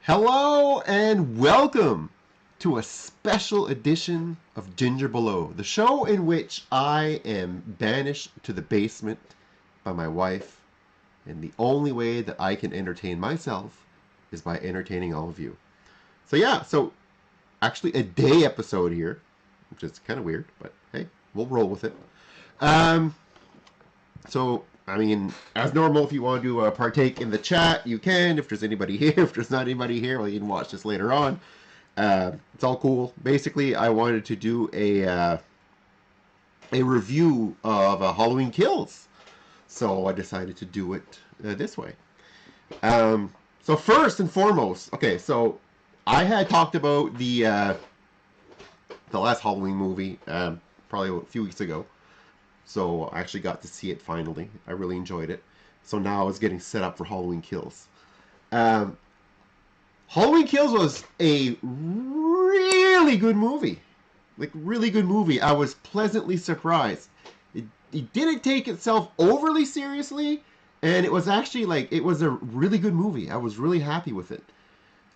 Hello and welcome to a special edition of Ginger Below, the show in which I am banished to the basement by my wife, and the only way that I can entertain myself is by entertaining all of you. So actually a day episode here, which is kind of weird, but hey, we'll roll with it. Um, as normal, if you want to partake in the chat, you can. If there's anybody here, if there's not anybody here, well, you can watch this later on. It's all cool. Basically, I wanted to do a review of Halloween Kills, so I decided to do it this way. So first and foremost, okay, so I had talked about the last Halloween movie probably a few weeks ago. So I actually got to see it finally. I really enjoyed it. So now I was getting set up for Halloween Kills. Halloween Kills was a really good movie. Really good movie. I was pleasantly surprised. It didn't take itself overly seriously, and it was actually it was a really good movie. I was really happy with it.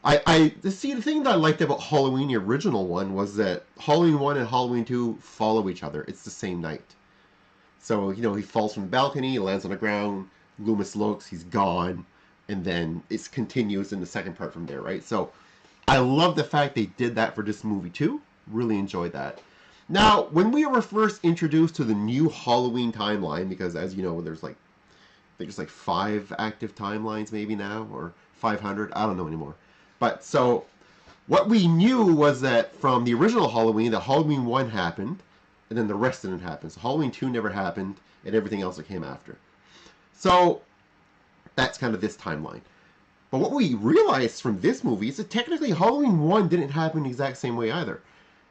The thing that I liked about Halloween, the original one, was that Halloween 1 and Halloween 2 follow each other. It's the same night. So, he falls from the balcony, he lands on the ground, Loomis looks, he's gone, and then it continues in the second part from there, right? So, I love the fact they did that for this movie too. Really enjoyed that. Now, when we were first introduced to the new Halloween timeline, because as you know, there's I think it's 5 active timelines maybe now, or 500, I don't know anymore. But, so, what we knew was that from the original Halloween, that Halloween 1 happened, and then the rest didn't happen. So Halloween 2 never happened, and everything else that came after. So that's kind of this timeline. But what we realized from this movie is that technically Halloween 1 didn't happen the exact same way either.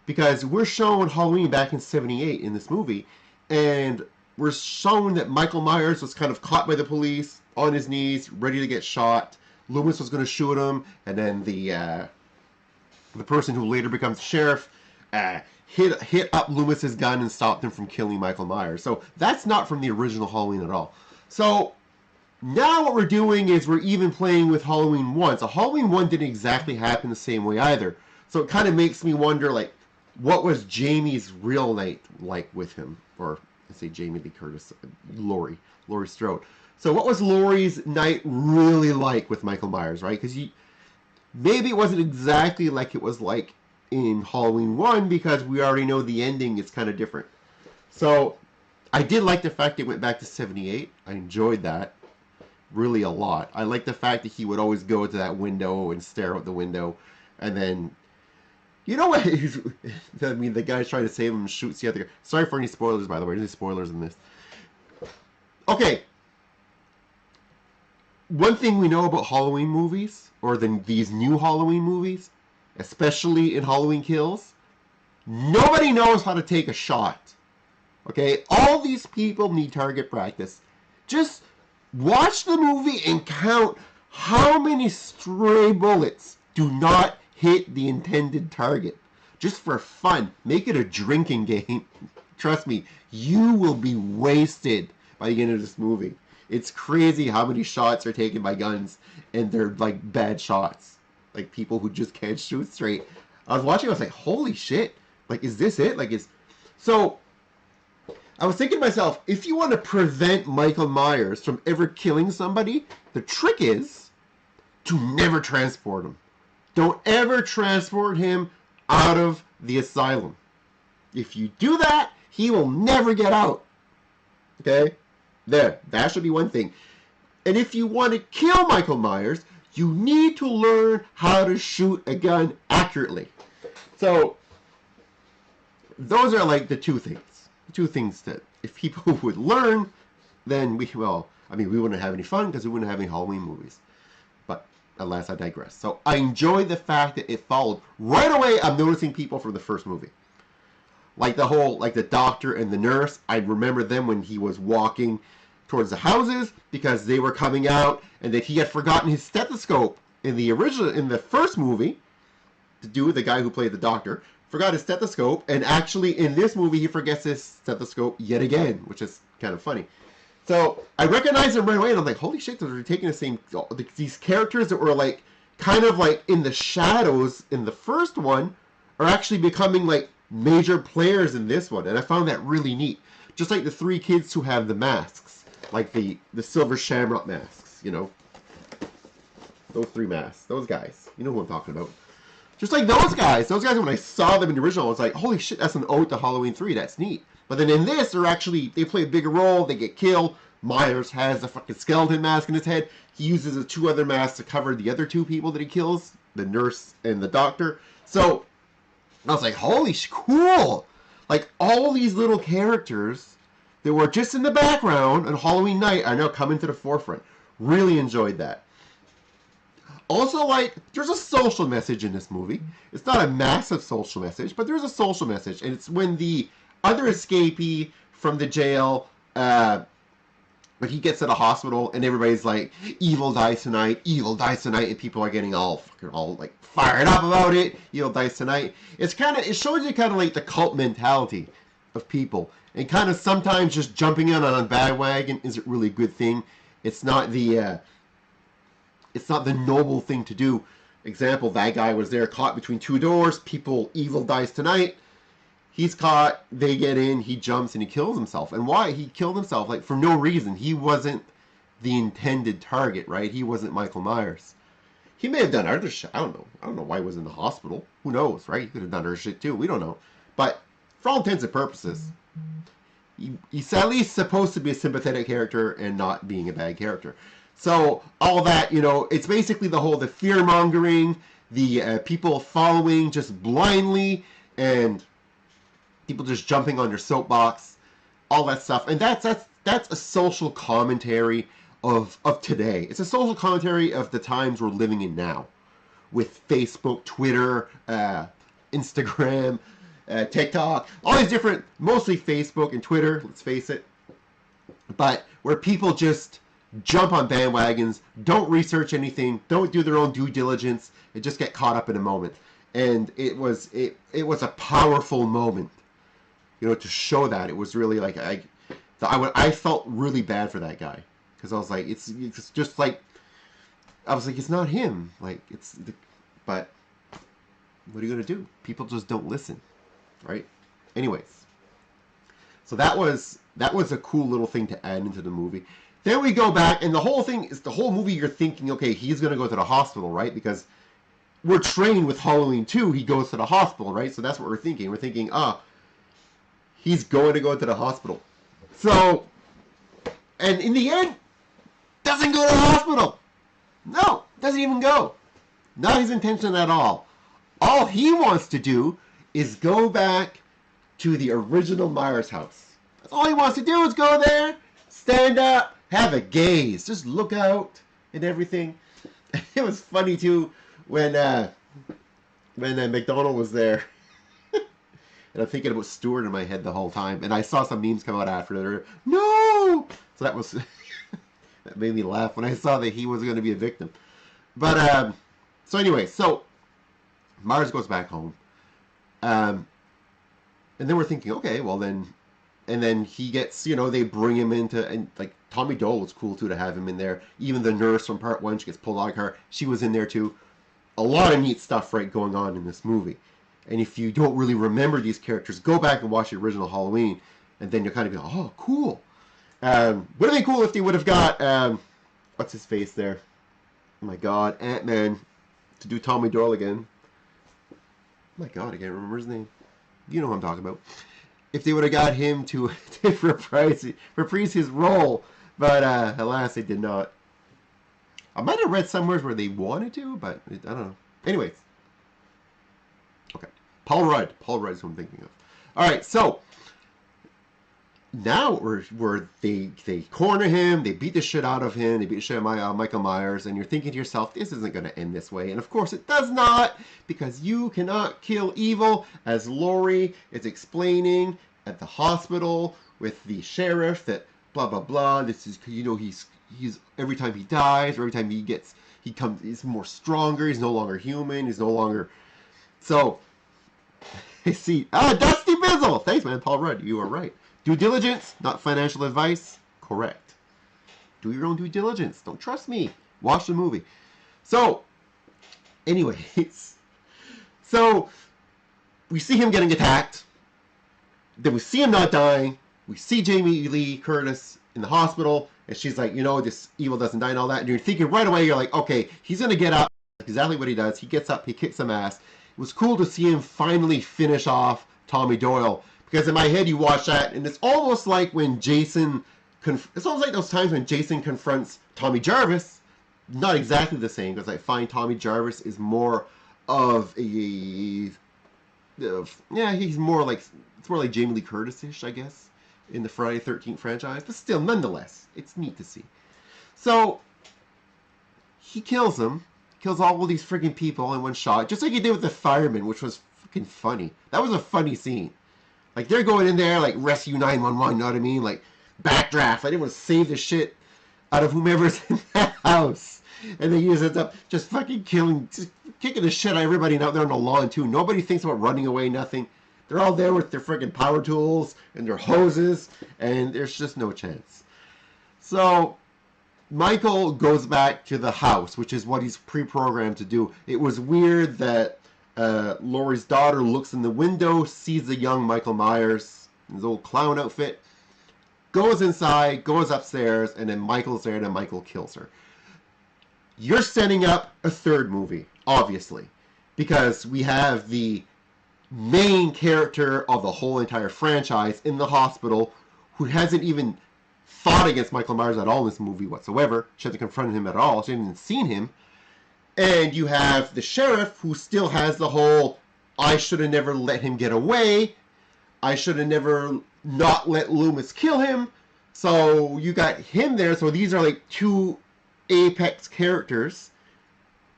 Because we're shown Halloween back in 78 in this movie, and we're shown that Michael Myers was kind of caught by the police, on his knees, ready to get shot. Loomis was going to shoot him, and then the person who later becomes the sheriff hit up Loomis's gun and stopped him from killing Michael Myers. So that's not from the original Halloween at all. So now what we're doing is we're even playing with Halloween 1. So Halloween 1 didn't exactly happen the same way either. So it kind of makes me wonder, what was Jamie's real night like with him? Or, I say Jamie Lee Curtis, Laurie Strode. So what was Laurie's night really like with Michael Myers, right? Because maybe it wasn't exactly like it was like in Halloween 1, because we already know the ending is kind of different. So I did like the fact it went back to 78. I enjoyed that really a lot. I like the fact that he would always go to that window and stare out the window, and then what? The guy's trying to save him and shoots the other guy. Sorry for any spoilers, by the way. There's spoilers in this. Okay. One thing we know about Halloween movies, or these new Halloween movies, especially in Halloween Kills, nobody knows how to take a shot. Okay? All these people need target practice. Just watch the movie and count how many stray bullets do not hit the intended target. Just for fun. Make it a drinking game. Trust me, you will be wasted by the end of this movie. It's crazy how many shots are taken by guns, and they're bad shots. People who just can't shoot straight. I was watching, I was like, holy shit. Is this it? So, I was thinking to myself, if you want to prevent Michael Myers from ever killing somebody, the trick is to never transport him. Don't ever transport him out of the asylum. If you do that, he will never get out. Okay? There. That should be one thing. And if you want to kill Michael Myers, you need to learn how to shoot a gun accurately. So, those are the two things. The two things that if people would learn, then we wouldn't have any fun because we wouldn't have any Halloween movies. But, alas, I digress. So, I enjoy the fact that it followed. Right away, I'm noticing people from the first movie. The doctor and the nurse, I remember them when he was walking towards the houses because they were coming out, and that he had forgotten his stethoscope in the first movie. The guy who played the doctor forgot his stethoscope, and actually in this movie he forgets his stethoscope yet again, which is kind of funny. So I recognized him right away, and I'm like, holy shit, they're taking the same, these characters that were kind of like in the shadows in the first one are actually becoming like major players in this one. And I found that really neat. Just like the three kids who have the masks, like the silver shamrock masks, you know. Those three masks, those guys. You know who I'm talking about. Just like those guys, when I saw them in the original, I was like, holy shit, that's an ode to Halloween 3. That's neat. But then in this, they play a bigger role. They get killed. Myers has a fucking skeleton mask in his head. He uses the two other masks to cover the other two people that he kills, the nurse and the doctor. So I was like, holy cool. Like, all these little characters that were just in the background on Halloween night are now coming to the forefront. Really enjoyed that. Also, like, there's a social message in this movie. It's not a massive social message, but there's a social message. And it's when the other escapee from the jail, but he gets to the hospital, and everybody's like, evil dies tonight, and people are getting all like fired up about it. Evil dies tonight. It shows you kind of like the cult mentality of people, and kind of sometimes just jumping in on a bandwagon isn't really a good thing. It's not the noble thing to do. Example, that guy was there caught between two doors. Evil dies tonight. He's caught, they get in, he jumps, and he kills himself. And why? He killed himself, like, for no reason. He wasn't the intended target, right? He wasn't Michael Myers. He may have done other shit. I don't know. I don't know why he was in the hospital. Who knows, right? He could have done other shit, too. We don't know. But, for all intents and purposes, he's at least supposed to be a sympathetic character and not being a bad character. So, all that, it's basically the fear-mongering, the people following just blindly, and people just jumping on your soapbox, all that stuff. And that's a social commentary of today. It's a social commentary of the times we're living in now, with Facebook, Twitter, Instagram, TikTok, all these different, mostly Facebook and Twitter, let's face it, but where people just jump on bandwagons, don't research anything, don't do their own due diligence, and just get caught up in a moment. And it was a powerful moment, to show that. It was really like, I felt really bad for that guy, because I was like, it's just like, I was like, it's not him, like, but what are you gonna do? People just don't listen, right? Anyways, so that was a cool little thing to add into the movie. Then we go back, and the whole movie you're thinking, okay, he's gonna go to the hospital, right? Because we're trained with Halloween 2, he goes to the hospital, right? So that's what we're thinking. We're thinking, he's going to go to the hospital. So, and in the end, doesn't go to the hospital. No, doesn't even go. Not his intention at all. All he wants to do is go back to the original Myers house. That's all he wants to do is go there, stand up, have a gaze, just look out and everything. It was funny too when McDonald was there. And I'm thinking about Stewart in my head the whole time. And I saw some memes come out after. No! So that was... that made me laugh when I saw that he was going to be a victim. But, so anyway, so Myers goes back home. And then we're thinking, okay, well then... And then he gets, they bring him into... And, like, Tommy Doyle was cool, too, to have him in there. Even the nurse from part 1, she gets pulled out of her. She was in there, too. A lot of neat stuff, right, going on in this movie. And if you don't really remember these characters, go back and watch the original Halloween, and then you'll kind of go, oh, cool. Would have been cool if they would have got, what's his face there? Oh my god, Ant-Man, to do Tommy Doyle again. Oh my god, I can't remember his name. You know what I'm talking about. If they would have got him to reprise his role, but alas, they did not. I might have read somewhere where they wanted to, but I don't know. Anyways. Okay. Paul Rudd is who I'm thinking of. Alright, so now they corner him, they beat the shit out of him, they beat the shit out of Michael Myers, and you're thinking to yourself, this isn't going to end this way. And of course it does not, because you cannot kill evil, as Laurie is explaining at the hospital with the sheriff that blah blah blah. This is, he's every time he dies, or every time he's more stronger, he's no longer human, he's no longer. So I see. Dusty Bizzle! Thanks, man. Paul Rudd, you are right. Due diligence, not financial advice. Correct. Do your own due diligence. Don't trust me. Watch the movie. So, Anyways, so we see him getting attacked. Then we see him not dying. We see Jamie Lee Curtis in the hospital, and she's like, you know, this evil doesn't die and all that. And you're thinking right away, you're like, okay, he's going to get up. Exactly what he does. He gets up, he kicks some ass. It was cool to see him finally finish off Tommy Doyle, because in my head you watch that, and it's almost like when Jason, it's almost like those times when Jason confronts Tommy Jarvis. Not exactly the same, because I find Tommy Jarvis is more of a, yeah, he's more like, it's more like Jamie Lee Curtis-ish, I guess, in the Friday the 13th franchise, but still, nonetheless, it's neat to see. So he kills him. Kills all of these freaking people in one shot, just like he did with the firemen, which was freaking funny. That was a funny scene. Like, they're going in there, like, rescue 911, you know what I mean? Like, backdraft. I didn't want to save the shit out of whomever's in that house. And then he just ends up just fucking killing, just kicking the shit out of everybody out there on the lawn, too. Nobody thinks about running away, nothing. They're all there with their freaking power tools and their hoses, and there's just no chance. So Michael goes back to the house, which is what he's pre-programmed to do. It was weird that Laurie's daughter looks in the window, sees the young Michael Myers in his old clown outfit, goes inside, goes upstairs, and then Michael's there, and Michael kills her. You're setting up a third movie, obviously, because we have the main character of the whole entire franchise in the hospital who hasn't even fought against Michael Myers at all in this movie whatsoever. She hasn't confronted him at all. She hasn't even seen him. And you have the sheriff who still has the whole, I should have never let him get away. I should have never not let Loomis kill him. So you got him there. So these are like two apex characters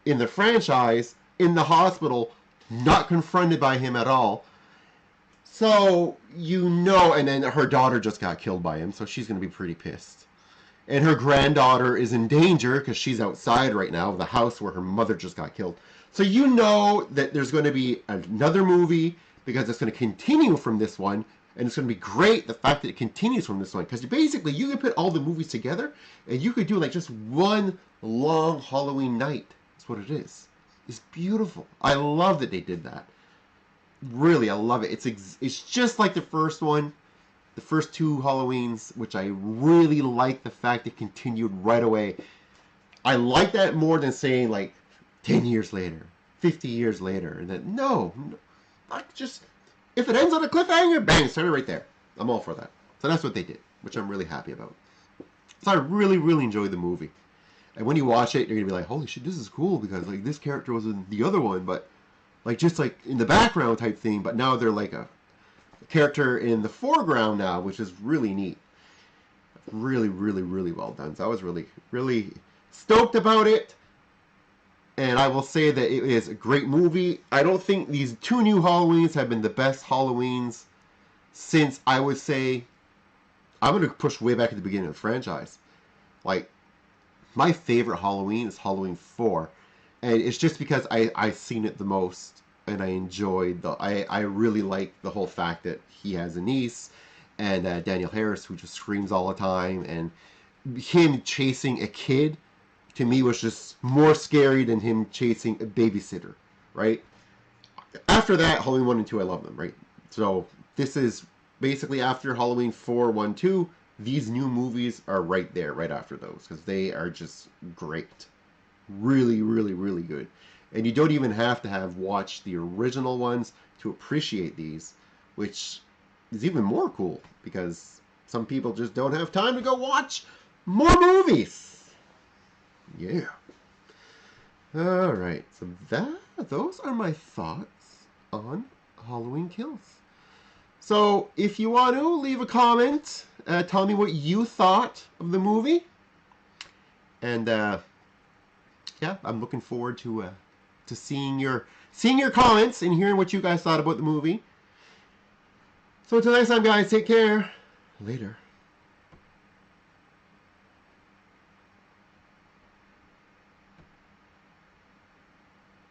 in the franchise in the hospital, not confronted by him at all. So, you know, and then her daughter just got killed by him, so she's going to be pretty pissed. And her granddaughter is in danger because she's outside right now of the house where her mother just got killed. So you know that there's going to be another movie because it's going to continue from this one, and it's going to be great, the fact that it continues from this one. Because basically, you can put all the movies together, and you could do like just one long Halloween night. That's what it is. It's beautiful. I love that they did that. Really, I love it. It's just like the first one, the first two Halloweens, which I really like the fact it continued right away. I like that more than saying like 10 years later, 50 years later. And then, no, just, if it ends on a cliffhanger, bang, start it right there. I'm all for that. So that's what they did, which I'm really happy about. So I really, really enjoyed the movie. And when you watch it, you're going to be like, holy shit, this is cool because like this character was in the other one, but like just like in the background type thing, but now they're like a character in the foreground now, which is really neat. Really, really, really well done. So I was really, really stoked about it. And I will say that it is a great movie. I don't think these two new Halloweens have been the best Halloweens since, I would say, I'm going to push way back at the beginning of the franchise. Like, my favorite Halloween is Halloween 4. And it's just because I've seen it the most, and I enjoyed I really like the whole fact that he has a niece, and Daniel Harris, who just screams all the time, and him chasing a kid, to me, was just more scary than him chasing a babysitter, right? After that, Halloween 1 and 2, I love them, right? So this is basically after Halloween 4, 1, 2, these new movies are right there, right after those, because they are just great. Really, really, really good. And you don't even have to have watched the original ones to appreciate these, which is even more cool because some people just don't have time to go watch more movies. Yeah. All right. So those are my thoughts on Halloween Kills. So if you want to leave a comment, tell me what you thought of the movie, and yeah, I'm looking forward to seeing your comments and hearing what you guys thought about the movie. So until next time, guys, take care. Later.